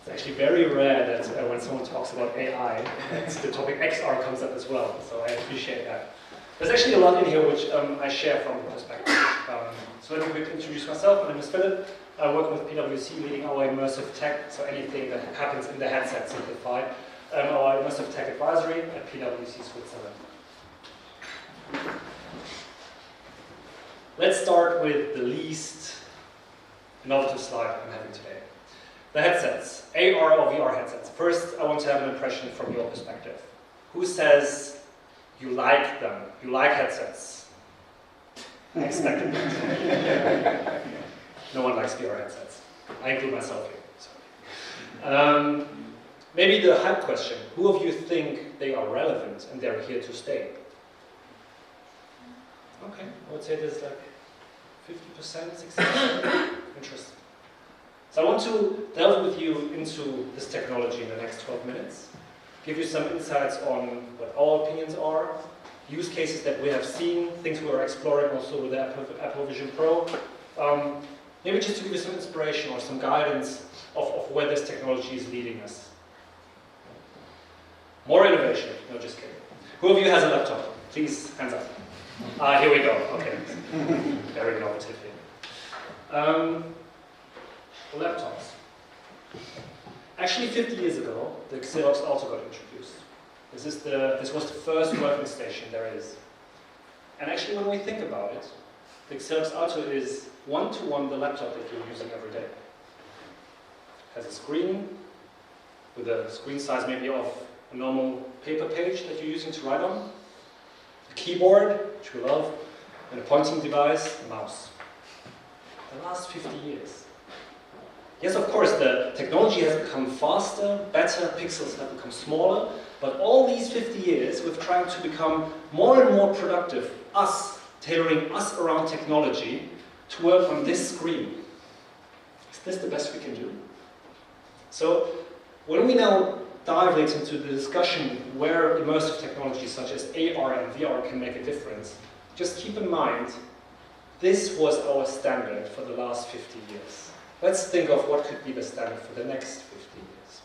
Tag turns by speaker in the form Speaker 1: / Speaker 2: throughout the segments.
Speaker 1: It's actually very rare that when someone talks about AI, the topic XR comes up as well, so I appreciate that. There's actually a lot in here which I share from the perspective. So let me quickly introduce myself. My name is Philipp. I work with PWC, leading our immersive tech, so anything that happens in the headset simplified. Our immersive tech advisory at PWC Switzerland. Let's start with the least innovative slide I'm having today. The headsets, AR or VR headsets. First, I want to have an impression from your perspective. Who says you like them? You like headsets? I expected that. No one likes VR headsets. I include myself here. Maybe the hype question. Who of you think they are relevant and they're here to stay? Okay, I would say there's like 50%, 60%. Interesting. So I want to delve with you into this technology in the next 12 minutes, give you some insights on what our opinions are, use cases that we have seen, things we are exploring also with the Apple Vision Pro, maybe just to give you some inspiration or some guidance of where this technology is leading us. More innovation, no, just kidding. Who of you has a laptop? Please, hands up. Here we go, okay. Very innovative here. Laptops. Actually, 50 years ago, the Xerox Alto got introduced. This was the first working station there is. And actually, when we think about it, the Xerox Alto is one-to-one the laptop that you're using every day. It has a screen, with a screen size maybe of a normal paper page that you're using to write on, a keyboard, which we love, and a pointing device, a mouse. The last 50 years. Yes, of course, the technology has become faster, better, pixels have become smaller, but all these 50 years we've tried to become more and more productive, tailoring us around technology to work on this screen. Is this the best we can do? So, when we now dive into the discussion where immersive technologies such as AR and VR can make a difference, just keep in mind, this was our standard for the last 50 years. Let's think of what could be the standard for the next 50 years.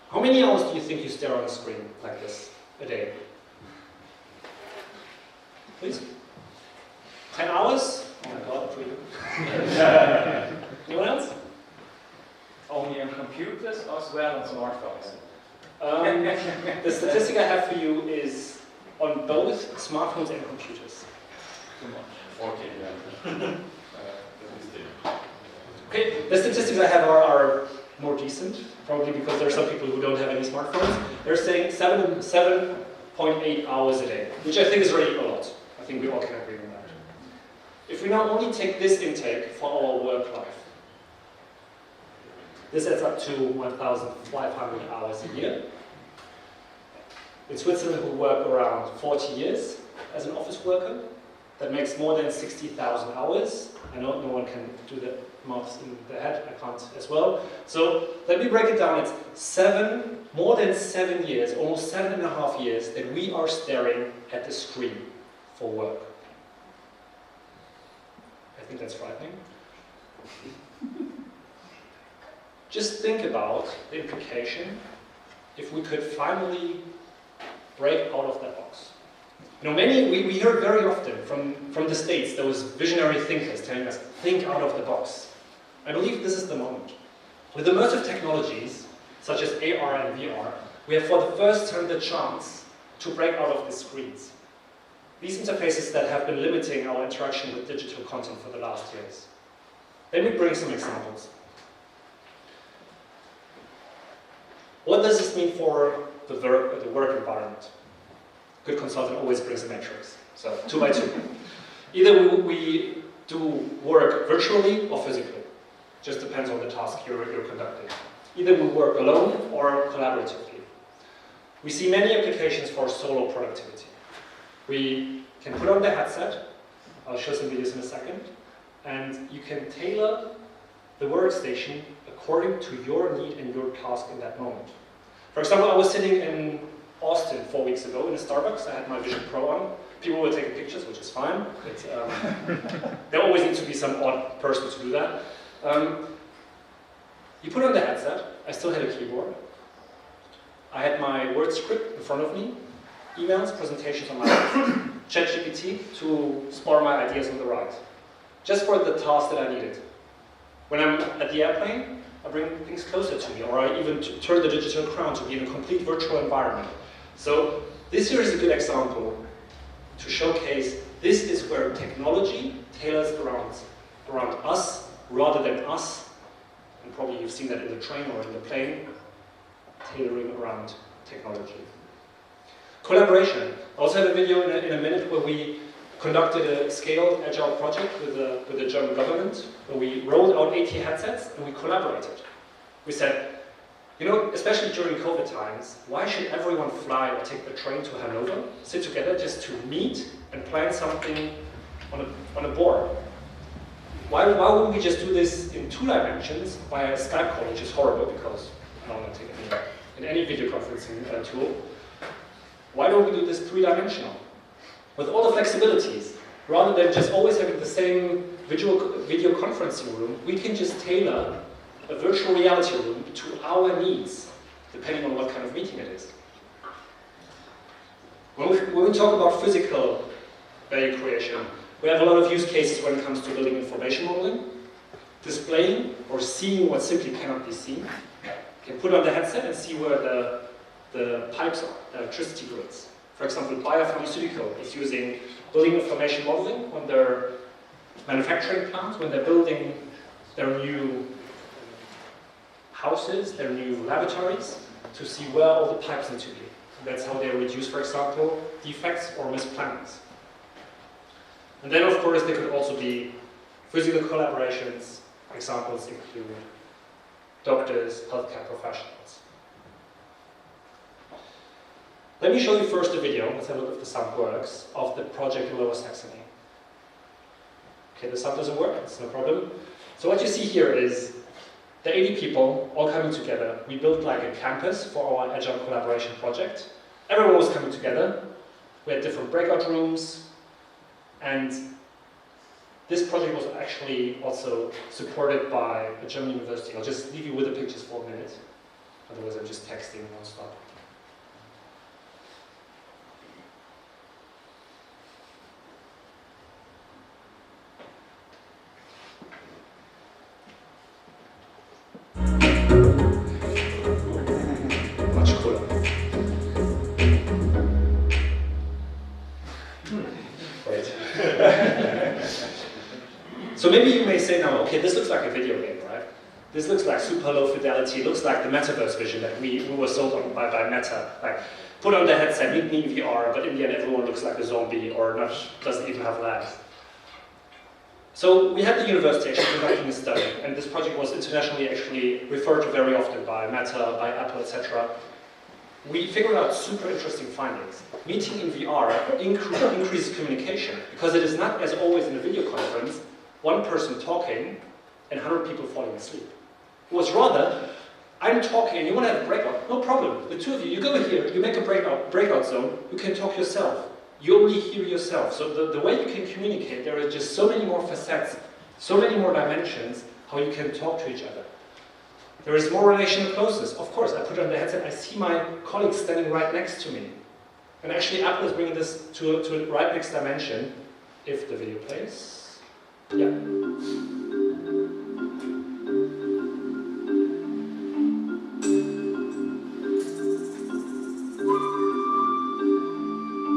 Speaker 1: How many hours do you think you stare on a screen like this a day? Please? 10 hours? Oh my god, for you. Anyone else?
Speaker 2: Only on computers as well as smartphones?
Speaker 1: The statistic I have for you is on both smartphones and computers.
Speaker 2: Too much.
Speaker 3: 40, yeah.
Speaker 1: Okay, the statistics I have are more decent, probably because there are some people who don't have any smartphones. They're saying 7.8 hours a day, which I think is already a lot. I think we all can agree on that. If we now only take this intake for our work life, this adds up to 1,500 hours a year. In Switzerland, we work around 40 years as an office worker. That makes more than 60,000 hours. I know no one can do the maths in the head, I can't as well. So let me break it down. It's more than 7 years, almost 7.5 years that we are staring at the screen for work. I think that's frightening. Just think about the implication if we could finally break out of that box. You know, we hear it very often from the States, those visionary thinkers telling us, think out of the box. I believe this is the moment. With immersive technologies, such as AR and VR, we have for the first time the chance to break out of the screens. These interfaces that have been limiting our interaction with digital content for the last years. Let me bring some examples. What does this mean for the work environment? Good consultant always brings a matrix, so 2 by 2. Either we do work virtually or physically. Just depends on the task you're conducting. Either we work alone or collaboratively. We see many applications for solo productivity. We can put on the headset, I'll show some videos in a second, and you can tailor the workstation according to your need and your task in that moment. For example, I was sitting in Austin 4 weeks ago in a Starbucks. I had my Vision Pro on. People were taking pictures, which is fine. But, there always needs to be some odd person to do that. You put on the headset, I still had a keyboard. I had my Word script in front of me, emails, presentations on my left, ChatGPT to spawn my ideas on the right. Just for the task that I needed. When I'm at the airplane, I bring things closer to me, or I even turn the digital crown to be in a complete virtual environment. So this here is a good example to showcase this is where technology tailors around us rather than us. And probably you've seen that in the train or in the plane, tailoring around technology. Collaboration. I also have a video in a minute where we conducted a scaled agile project with the German government, where we rolled out 80 headsets and we collaborated. We said, you know, especially during COVID times, why should everyone fly or take the train to Hanover, sit together just to meet and plan something on a board? Why wouldn't we just do this in 2 dimensions via a Skype call, which is horrible because I don't want to take in any video conferencing tool. Why don't we do this 3-dimensional? With all the flexibilities, rather than just always having the same video conferencing room, we can just tailor a virtual reality room to our needs, depending on what kind of meeting it is. When we talk about physical value creation, we have a lot of use cases when it comes to building information modeling, displaying or seeing what simply cannot be seen. You can put on the headset and see where the pipes are, electricity grids. For example, biopharmaceutical is using building information modeling on their manufacturing plants when they're building their new houses, their new laboratories, to see where all the pipes need to be. And that's how they reduce, for example, defects or misplannings. And then, of course, there could also be physical collaborations. Examples include doctors, healthcare professionals. Let me show you first a video, let's have a look if the sound works, of the project in Lower Saxony. Okay, the sound doesn't work, it's no problem. So what you see here is the 80 people all coming together. We built like a campus for our Agile collaboration project. Everyone was coming together. We had different breakout rooms. And this project was actually also supported by a German university. I'll just leave you with the pictures for a minute. Otherwise I'm just texting non-stop. Much cooler. Wait. So maybe you may say now, okay, this looks like a video game, right? This looks like super low fidelity, looks like the metaverse vision that we were sold on by Meta. Like, put on the headset, meet me in VR, but in the end everyone looks like a zombie or not, doesn't even have legs. So we had the university actually conducting a study, and this project was internationally actually referred to very often by Meta, by Apple, etc. We figured out super interesting findings. Meeting in VR increases communication, because it is not, as always in a video conference, one person talking and 100 people falling asleep. It was rather, I'm talking and you want to have a breakout, no problem. The 2 of you, you go here, you make a breakout zone, you can talk yourself. You only hear yourself. So the way you can communicate, there are just so many more facets, so many more dimensions, how you can talk to each other. There is more relational closeness. Of course, I put on the headset, I see my colleagues standing right next to me. And actually, Apple is bringing this to a right next dimension, if the video plays. Yeah.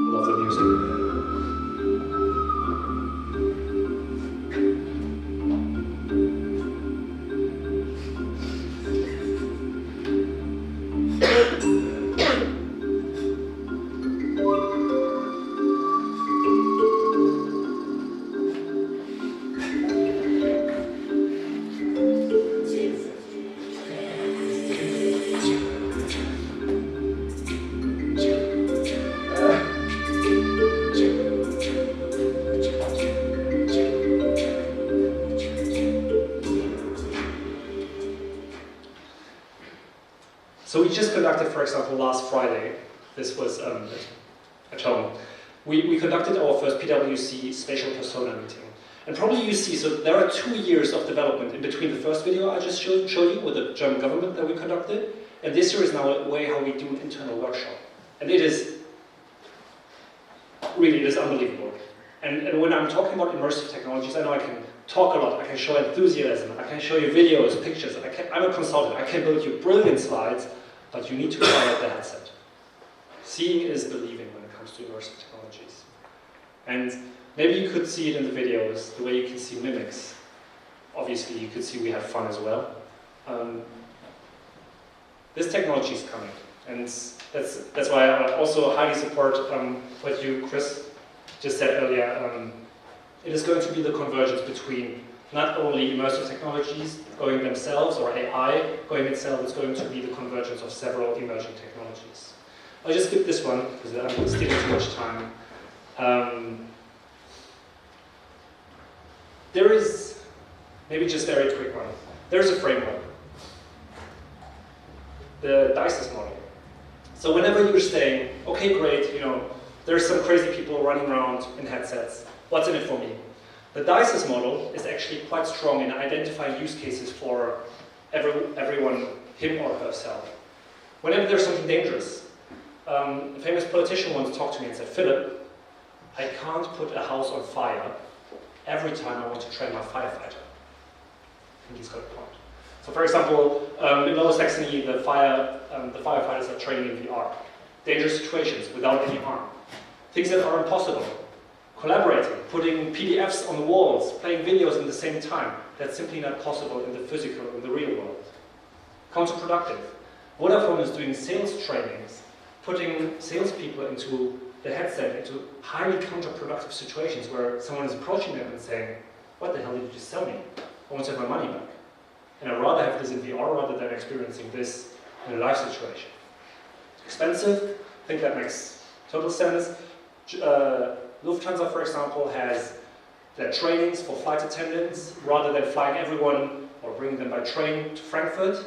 Speaker 1: Love the music. So we just conducted, for example, last Friday, this was at home, we conducted our first PWC spatial persona meeting. And probably you see, so there are 2 years of development in between the first video I just showed you with the German government that we conducted, and this year is now a way how we do an internal workshop. And it is, really, it is unbelievable. And when I'm talking about immersive technologies, I know I can talk a lot, I can show enthusiasm, I can show you videos, pictures, I'm a consultant, I can build you brilliant slides, but you need to try out the headset. Seeing is believing when it comes to immersive technologies. And maybe you could see it in the videos, the way you can see mimics. Obviously, you could see we have fun as well. This technology is coming, and that's why I also highly support what you, Chris, just said earlier. It is going to be the convergence between not only immersive technologies going themselves or AI going itself, it's going to be the convergence of several emerging technologies. I'll just skip this one because I'm stealing too much time. There is, maybe just a very quick one, there's a framework, the DICES model. So whenever you're saying, okay, great, there's some crazy people running around in headsets, what's in it for me? The DICES model is actually quite strong in identifying use cases for everyone, him or herself. Whenever there's something dangerous, a famous politician once talked to me and said, Philip, I can't put a house on fire every time I want to train my firefighter. I think he's got a point. So for example, in Lower Saxony, the firefighters are training in VR. Dangerous situations without any harm. Things that are impossible. Collaborating, putting PDFs on the walls, playing videos at the same time. That's simply not possible in the physical, in the real world. Counterproductive. Vodafone is doing sales trainings, putting salespeople into the headset, into highly counterproductive situations where someone is approaching them and saying, what the hell did you just sell me? I want to have my money back. And I'd rather have this in VR rather than experiencing this in a live situation. Expensive, I think that makes total sense. Lufthansa, for example, has their trainings for flight attendants. Rather than flying everyone or bringing them by train to Frankfurt,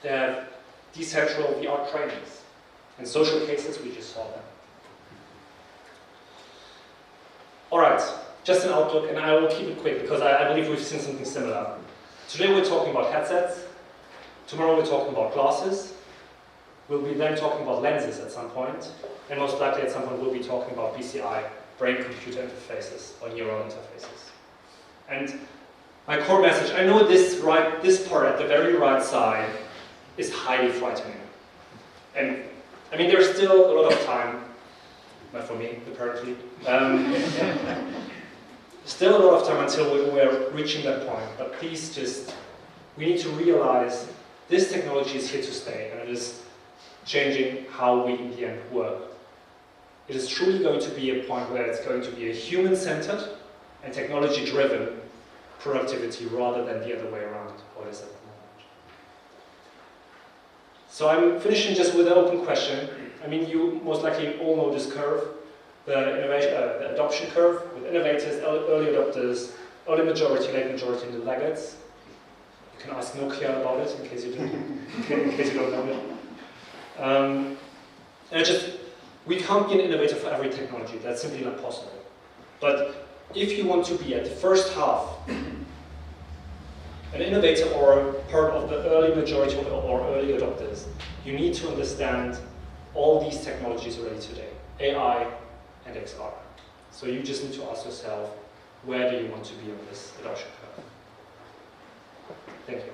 Speaker 1: they have decentral VR trainings. In social cases, we just saw them. All right, just an outlook, and I will keep it quick because I believe we've seen something similar. Today we're talking about headsets. Tomorrow we're talking about glasses. We'll be then talking about lenses at some point. And most likely at some point we'll be talking about BCI, brain-computer interfaces, or neural interfaces. And my core message, I know this part at the very right side is highly frightening. And I mean, there's still a lot of time, not for me, apparently. Still a lot of time until we're reaching that point, but please we need to realize this technology is here to stay, and it is changing how we in the end work. It is truly going to be a point where it's going to be a human-centered and technology-driven productivity rather than the other way around, what is at the moment. So I'm finishing just with an open question. I mean, you most likely all know this curve, the adoption curve with innovators, early adopters, early majority, late majority, and the laggards. You can ask Nokia about it in case you don't know it. And we can't be an innovator for every technology. That's simply not possible. But if you want to be at the first half, an innovator or part of the early majority or early adopters, you need to understand all these technologies already today, AI and XR. So you just need to ask yourself, where do you want to be on this adoption curve? Thank you.